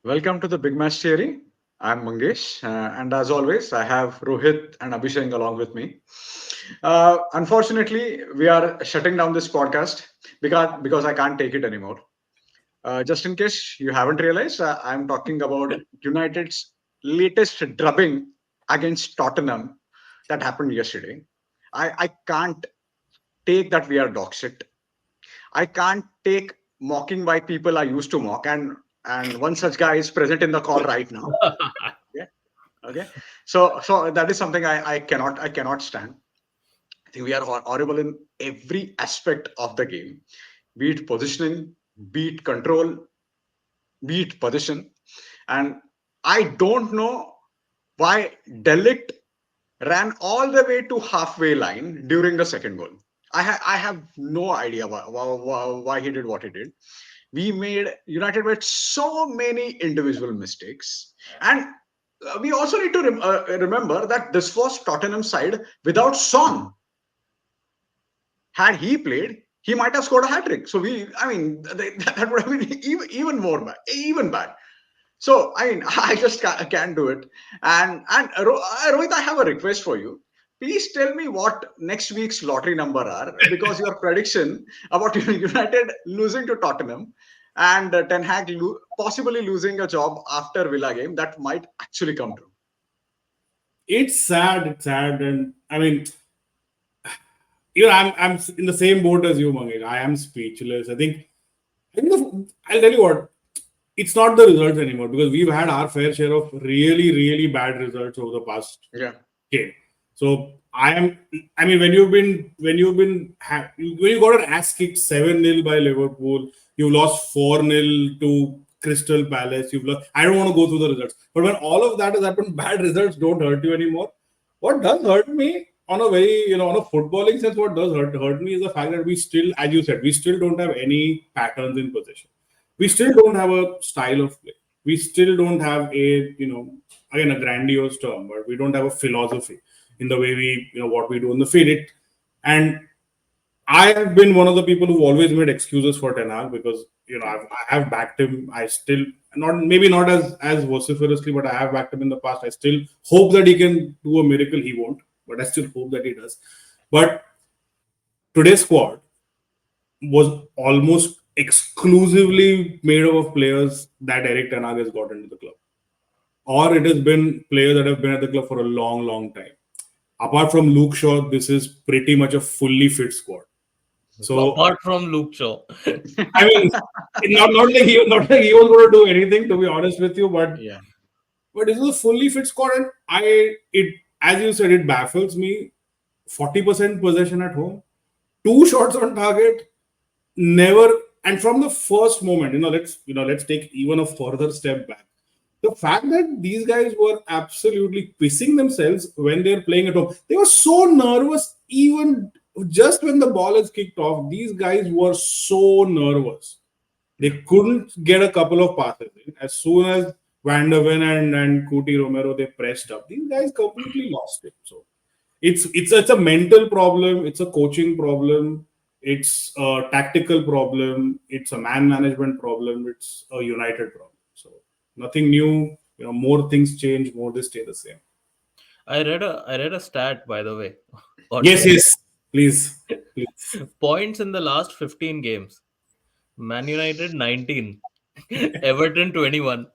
Welcome to the Big Match Theory. I'm Mangesh, and as always, I have Rohit and Abhishek along with me. Unfortunately, we are shutting down this podcast because I can't take it anymore. Just in case you haven't realized, I'm talking about United's latest drubbing against Tottenham that happened yesterday. I can't take that we are dog shit. I can't take mocking by people I used to mock, and one such guy is present in the call right now. Okay, okay. So that is something I cannot stand. I think we are horrible in every aspect of the game, be it positioning, be it control, be it position, and I don't know why Delict ran all the way to halfway line during the second goal. I have no idea why he did what he did. We made United made so many individual mistakes, and we also need to remember that this was Tottenham side without Son. Had he played, he might have scored a hat trick. So that would have been even more bad, even bad. So I mean, I just can't do it. And Rohit, I have a request for you. Please tell me what next week's lottery number are, because your prediction about United losing to Tottenham and Ten Hag possibly losing a job after Villa game, that might actually come true. It's sad. It's sad, and I mean, I'm in the same boat as you, Mangesh. I am speechless. I'll tell you what. It's not the results anymore because we've had our fair share of really, really bad results over the past Yeah. game. So I am. I mean, when you got an ass kicked 7-0 by Liverpool, you lost 4-0 to Crystal Palace. You've lost. I don't want to go through the results, but when all of that has happened, bad results don't hurt you anymore. What does hurt me on a very, on a footballing sense, what does hurt me is the fact that we still, as you said, we still don't have any patterns in possession. We still don't have a style of play. We still don't have again, a grandiose term, but we don't have a philosophy in the way what we do in the field. And I have been one of the people who've always made excuses for Ten Hag because I have backed him. I still not as vociferously, but I have backed him in the past. I still hope that he can do a miracle. He won't, but I still hope that he does. But today's squad was almost exclusively made up of players that Eric Ten Hag has got into the club, or it has been players that have been at the club for a long, long time. Apart from Luke Shaw, this is pretty much a fully fit squad. So Apart from Luke Shaw. I mean, not like he was going to do anything, to be honest with you, but Yeah. this is a fully fit squad, and it as you said, it baffles me. 40% possession at home, two shots on target, never, and from the first moment, let's take even a further step back. The fact that these guys were absolutely pissing themselves when they're playing at home, they were so nervous, even just when the ball is kicked off. These guys were so nervous. They couldn't get a couple of passes in. As soon as Van der Ven and Cuti Romero they pressed up, these guys completely lost it. So it's a mental problem, it's a coaching problem, it's a tactical problem, it's a man management problem, it's a United problem. So nothing new. More things change, more they stay the same. I read a stat, by the way, on Yes, this. yes. Please, please. Points in the last 15 games. Man United 19, Everton 21.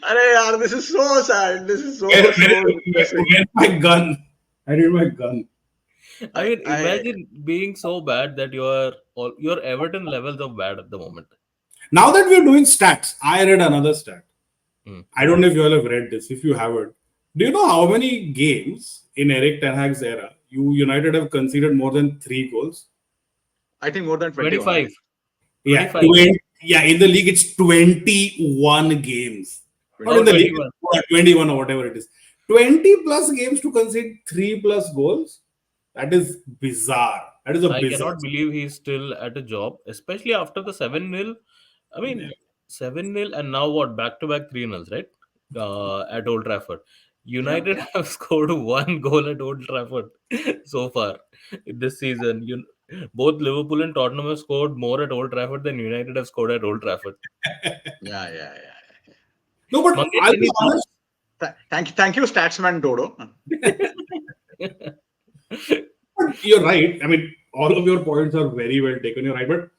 Arey yaar, this is so sad. This is Where, so depressing. where's my gun? I need my gun. I I mean, I imagine being so bad that your Everton levels are bad at the moment. Now that we're doing stats, I read another stat. Hmm. I don't know if you all have read this. If you haven't, do you know how many games in Eric Ten Hag's era United have conceded more than 3 goals? I think more than 21. 25. Yeah, 25. in the league it's 21 games. Not Oh, in the 21. league, 21. 21 or whatever it is. 20 plus games to concede 3 plus goals. That is bizarre. That is a I bizarre. cannot believe he's still at a job, especially after the 7-0. I Yeah. mean, 7-0 and now what? Back to back 3-0s, right? At Old Trafford. Yeah. United have scored one goal at Old Trafford so far this season. Both Liverpool and Tottenham have scored more at Old Trafford than United have scored at Old Trafford. Yeah. No, but Mangesh, I'll be any honest. Thank you, Statsman Dodo. But you're right. I mean, all of your points are very well taken. You're right, but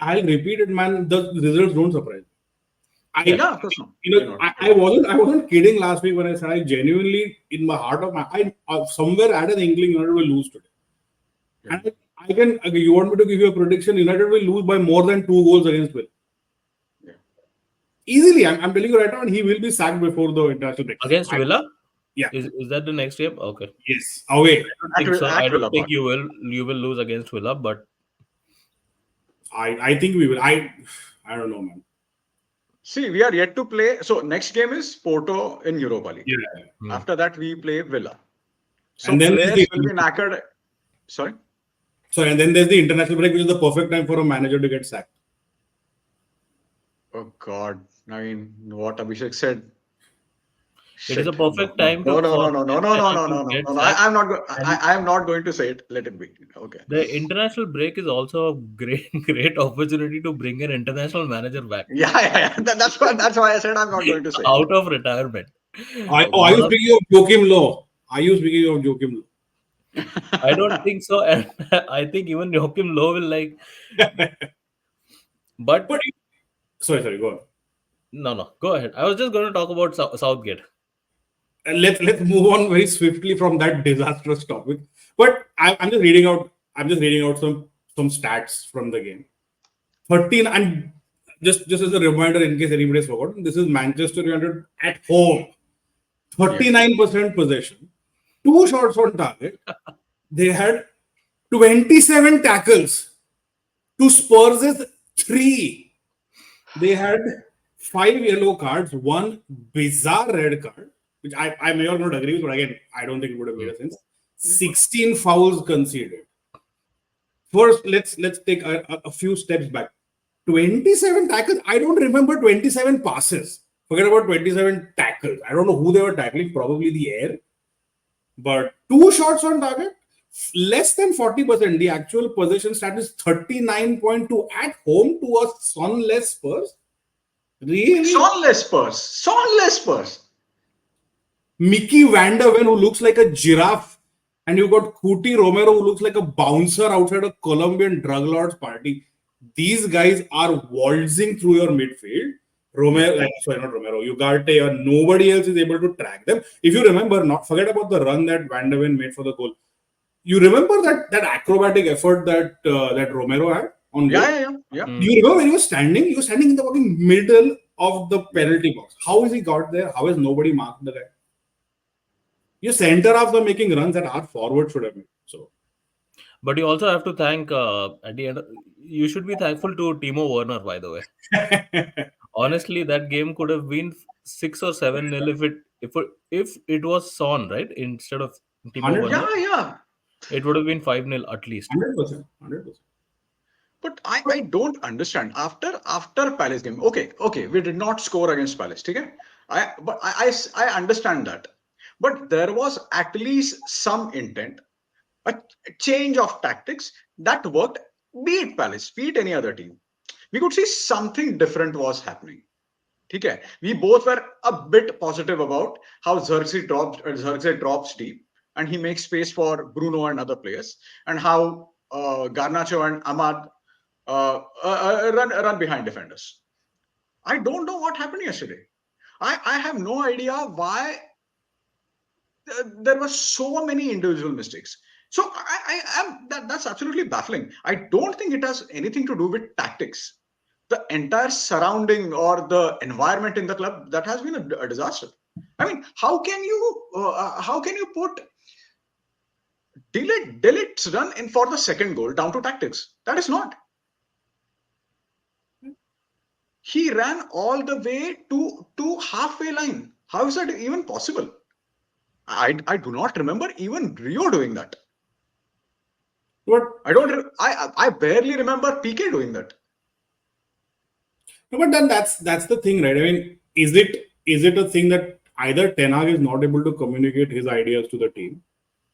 I'll repeat it, man. The results don't surprise. Yeah. Yeah, of course not. You know, I wasn't kidding last week when I said I genuinely, in my heart of my, I somewhere had an inkling United will lose today. Yeah. And I can. Okay, you want me to give you a prediction? United will lose by more than 2 goals against Will. Yeah. Easily. I'm telling you right now, and he will be sacked before the international break. Against Villa? Yeah. Is that the next game? Okay. Yes. Away. Think so. I At don't Villa think Park. you will lose against Villa, but I think we will. I don't know, man. See, we are yet to play. So next game is Porto in Europa League. Yeah. After that, we play Villa. So And then there's the players will be knackered. Sorry. and then there's the international break, which is the perfect time for a manager to get sacked. Oh God. I mean, what Abhishek said. it is a Shit. perfect time No, to no, for no, no, no, no, no, manager no, to no, no, get no, no. sacked. I'm not going. And I'm not going to say it. Let it be. Okay. the international break is also a great opportunity to bring an international manager back Yeah. That's why I said I'm not going to say it. out of retirement. Are One you of, speaking of Joachim Low? Are you speaking of Joachim Low? I don't think so, and I think even Joachim Low will like. But But sorry, go on. no, go ahead. I was just going to talk about Southgate. Let's move on very swiftly from that disastrous topic. But I'm just reading out. I'm just reading out some stats from the game. 13, and just as a reminder, in case anybody's forgotten, this is Manchester United at home. 39% possession, 2 shots on target. They had 27 tackles to Spurs' 3. They had 5 yellow cards, 1 bizarre red card, which I may or not agree with, but again, I don't think it would have made a sense. 16 fouls conceded. First, let's take a few steps back. 27 tackles. I don't remember 27 passes. Forget about 27 tackles. I don't know who they were tackling, probably the air. But 2 shots on target, less than 40%. The actual possession stat is 39.2 at home to a sonless Spurs. Really? Sonless Spurs. Mickey Van der Ven, who looks like a giraffe, and you got Cuti Romero, who looks like a bouncer outside a Colombian drug lord's party. These guys are waltzing through your midfield. Not Romero, Ugarte, or nobody else is able to track them. If you remember, not forget about the run that Van der Ven made for the goal. You remember that acrobatic effort that Romero had on goal? Yeah. You remember when he was standing? He was standing in the fucking middle of the penalty box. How has he got there? How has nobody marked the guy? Your center halves are making runs that our forward should have made. So, But you also have to thank at the end. You should be thankful to Timo Werner, by the way. Honestly, that game could have been 6 or 7-0 if it was Son, right, instead of Timo 100%. Werner. Yeah. It would have been 5-0 at least. 100%. 100%. But I don't understand. After Palace game, okay, we did not score against Palace. Okay, I understand that. But there was at least some intent, a change of tactics that worked. Be it Palace, be it any other team, we could see something different was happening. Okay, we both were a bit positive about how Xerxes drops deep and he makes space for Bruno and other players, and how Garnacho and Ahmad run behind defenders. I don't know what happened yesterday. I have no idea why there were so many individual mistakes. So I am that's absolutely baffling. I don't think it has anything to do with tactics. The entire surrounding or the environment in the club, that has been a disaster. I mean, how can you put Delit's run in for the second goal down to tactics? That is not. He ran all the way to halfway line. How is that even possible? I do not remember even Rio doing that. But I barely remember PK doing that. no, but then that's the thing, right? I mean, is it a thing that either Ten Hag is not able to communicate his ideas to the team,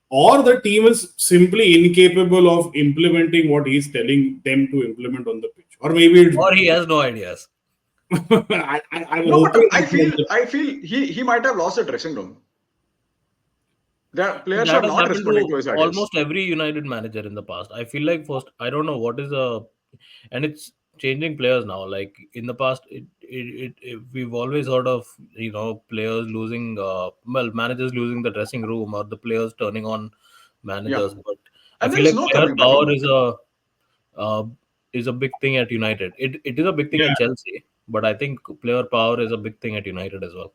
or the team is simply incapable of implementing what he's telling them to implement on the pitch, or maybe it's Or he has no ideas. I'm No, but hoping I it's not feel I feel he might have lost the dressing room. The players are That has not happened responding to to his ideas. almost every United manager in the past. I feel like first, I don't know what is a, and it's changing players now. Like in the past, we've always heard of players losing, well, managers losing the dressing room or the players turning on Yeah, managers. But I and there feel is like no player coming back from power that. uh, is a big thing at United. It is a big thing yeah. at Chelsea, but I think player power is a big thing at United as well.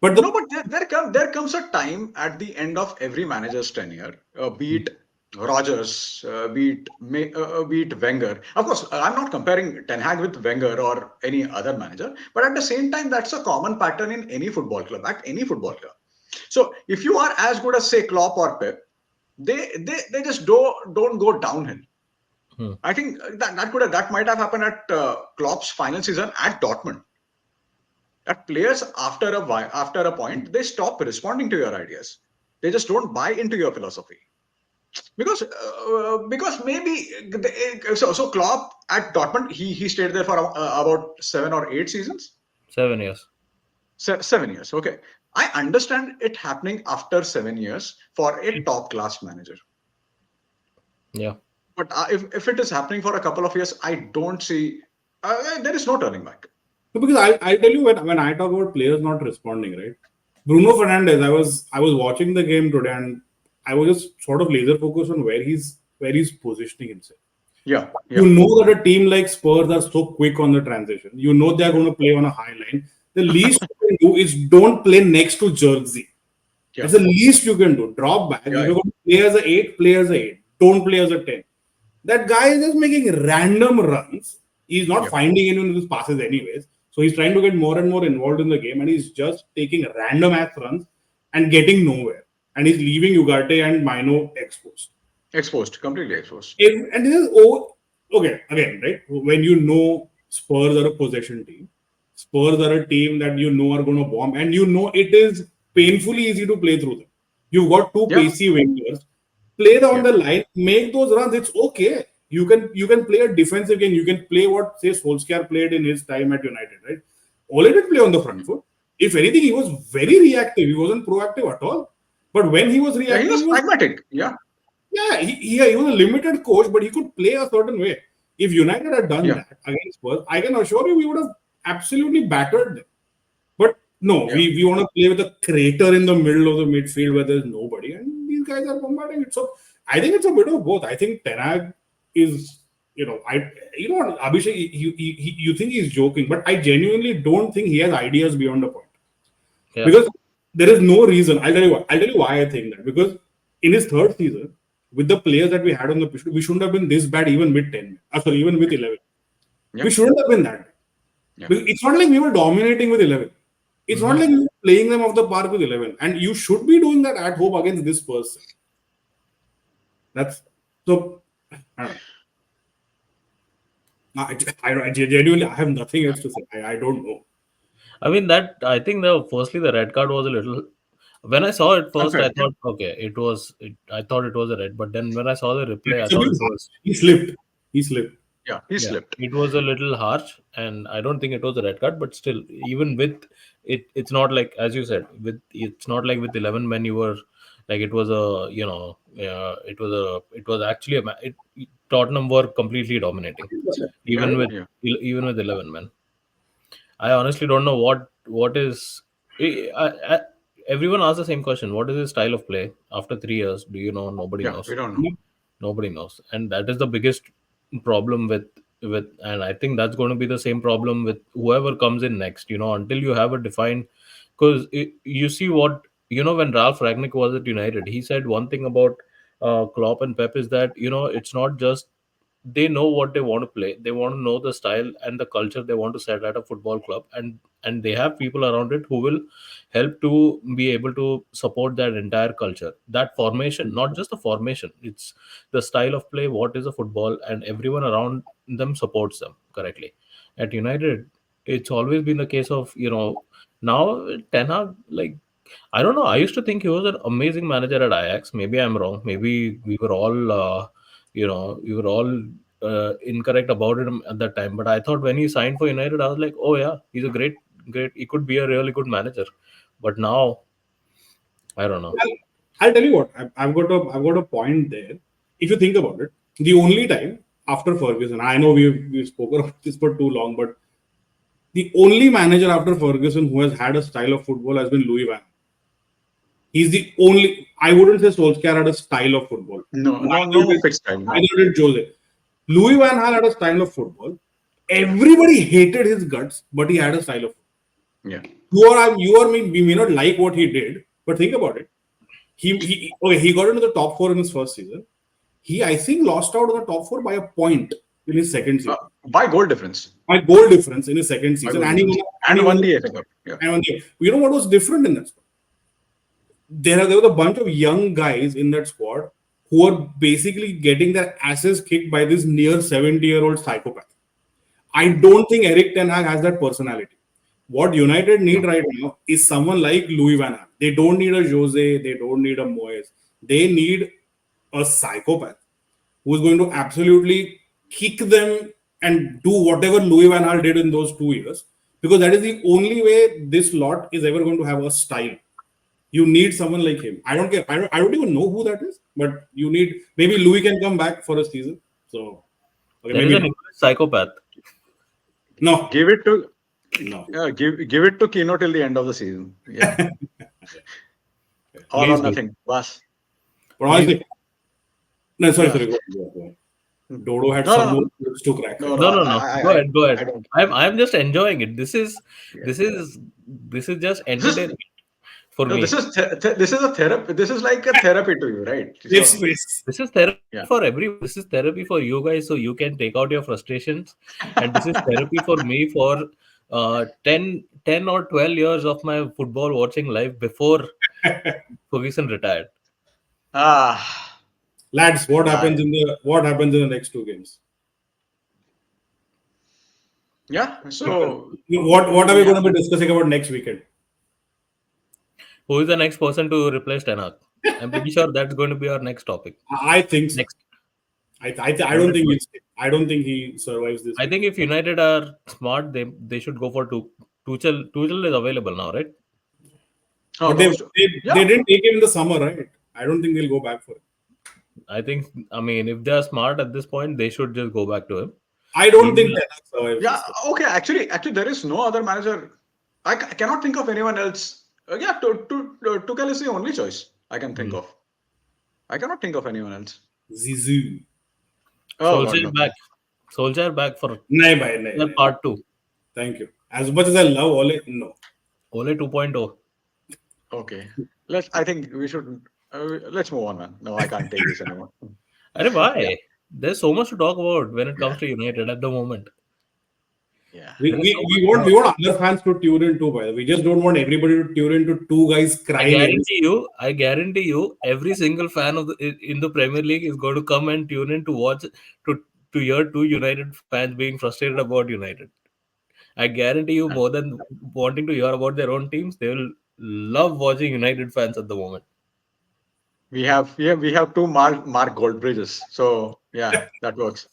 But No, the but there comes a time at the end of every manager's tenure, be it Rodgers, be it Wenger. Of course, I'm not comparing Ten Hag with Wenger or any other manager, but at the same time, that's a common pattern in any football club, at any football club. So if you are as good as say Klopp or Pep, they just don't go downhill. Hmm. I think that might have happened at Klopp's final season at Dortmund. That players after a point they stop responding to your ideas. They just don't buy into your philosophy because maybe so Klopp at Dortmund he stayed there for about 7 or 8 seasons. 7 years. 7 years. Okay, I understand it happening after 7 years for a top class manager. Yeah. But if it is happening for a couple of years, I don't see there is no turning back. because I'll tell you when I talk about players not responding, right? Bruno Fernandes, I was watching the game today and I was just sort of laser focused on where he's positioning himself. Yeah, You yeah, know that a team like Spurs are so quick on the transition. You know they're going to play on a high line. The least you can do is don't play next to Jersey. yeah, That's the least you can do. Drop back. If yeah, you're yeah, going to play as a 8, play as a 8. Don't play as a 10. That guy is just making random runs. He's not yeah, finding anyone with his passes anyways. So he's trying to get more and more involved in the game and he's just taking random ass runs and getting nowhere. And he's leaving Ugarte and Mino exposed. exposed, completely exposed. And this is oh, okay, again, right? When you know Spurs are a possession team, Spurs are a team that you know are going to bomb, and you know it is painfully easy to play through them. You've got two Yeah, pacey wingers, play on yeah. the line, make those runs. It's okay. You can play a defensive game. You can play what say Solskjaer played in his time at United, right? Ole did play on the front foot. If anything, he was very reactive. He wasn't proactive at all. But when he was Yeah, he reactive, was he was pragmatic. Yeah, yeah, he was a limited coach, but he could play a certain way. If United had done yeah, that against Spurs, I can assure you we would have absolutely battered them. But no, yeah, we want to play with a crater in the middle of the midfield where there's nobody, and these guys are bombarding it. So I think it's a bit of both. I think Ten Hag is, you know what, Abhishek, you think he's joking, but I genuinely don't think he has ideas beyond a point Yeah. because there is no reason. I'll tell you why I think that because in his third season, with the players that we had on the pitch, we shouldn't have been this bad even with 10. Sorry, even with 11. yeah, We shouldn't have been that bad. yeah, Because it's not like we were dominating with 11. It's not Hmm. like we were playing them off the park with 11. And you should be doing that at home against this person. That's so. I don't know. I genuinely, I have nothing else to say. I don't know. I mean that I think the firstly the red card was a little. When I saw it first, unfair. I Yeah, thought okay, it was. I thought it was a red, but then when I saw the replay, I It's a thought bit it harsh. was. He slipped. He slipped. yeah, he Yeah, slipped. it was a little harsh, and I don't think it was a red card. But still, even with it, it's not like as you said. With it's not like with 11 men you were like it was a it was actually Tottenham were completely dominating, Yeah, even with yeah, 11 men. I honestly don't know what is. I, everyone asks the same question. What is his style of play after 3 years? Do you know? Nobody yeah. We knows. don't know. Nobody knows, and that is the biggest problem with. And I think that's going to be the same problem with whoever comes in next. Until you have a defined, because you see what when Ralph Ragnick was at United, he said one thing about Klopp and Pep is that it's not just they know what they want to play. They want to know the style and the culture they want to set at a football club, and they have people around it who will help to be able to support that entire culture, that formation, not just the formation. It's the style of play, what is a football, and everyone around them supports them correctly. At United, it's always been the case of now Ten Hag, like I don't know. I used to think he was an amazing manager at Ajax. Maybe I'm wrong. Maybe we were all, we were all incorrect about it at that time. But I thought when he signed for United, I was like, oh yeah, he's a great. He could be a really good manager. But now, I don't know. I'll tell you what. I've got a point there. If you think about it, the only time after Ferguson, I know we've spoken about this for too long, but the only manager after Ferguson who has had a style of football has been Louis Van. He's the only. I wouldn't say Solskjaer had a style of football. No fixed time. No. Neither did Jose. Louis Van Gaal had a style of football. Everybody hated his guts, but he had a style of football. Yeah. You or me, we may not like what he did, but think about it. He got into the top four in his first season. He, I think, lost out on the top four by a point in his second season. By goal difference. By goal difference in his second season. And won the FA Cup. Yeah. You know what was different in that squad? There was a bunch of young guys in that squad who are basically getting their asses kicked by this near 70-year-old psychopath. I don't think Eric Ten Hag has that personality. What United need right now is someone like Louis Van Gaal. They don't need a Jose. They don't need a Moyes. They need a psychopath who is going to absolutely kick them and do whatever Louis Van Gaal did in those 2 years. Because that is the only way this lot is ever going to have a style. You need someone like him. I don't care. I don't even know who that is. But you need, maybe Louis can come back for a season. So There is an psychopath. No. Give it to No. give it to Kino till the end of the season. Yeah. All or nothing. Bas. But honestly, no, sorry. Go on. Dodo had some more words to crack. No. Go ahead. I'm just enjoying it. This is just entertainment for me. This is a therapy. This is like a therapy to you, right? Yes. This is therapy for everyone. This is therapy for you guys, so you can take out your frustrations. And this is therapy for me for 10 or 12 years of my football watching life before Ferguson retired. Lads, what happens in the next two games? Yeah. So what are we going to be discussing about next weekend? Who is the next person to replace Ten Hag? I'm pretty sure that's going to be our next topic. I think so. Next. I don't think he survives this. I think if United are smart, they should go for Tuchel. Tuchel is available now, right? But they didn't take him in the summer, right? I don't think they'll go back for it. I mean, if they are smart at this point, they should just go back to him. I don't think that survives. Yeah. Okay. Actually, there is no other manager. I cannot think of anyone else. Tuchel is the only choice I can think of. I cannot think of anyone else. Zizou. Solskjaer back for part 2. Thank you. As much as I love Ole, no. Ole 2.0. Okay. I think we should. Let's move on, man. No, I can't take this anymore. Why? Yeah. There's so much to talk about when it comes to United at the moment. Yeah. We want other fans to tune in too, by the way. We just don't want everybody to tune into two guys crying. I guarantee you, every single fan in the Premier League is going to come and tune in to watch to hear two United fans being frustrated about United. I guarantee you, more than wanting to hear about their own teams, they will love watching United fans at the moment. We have two Mark Goldbridges, so yeah, that works.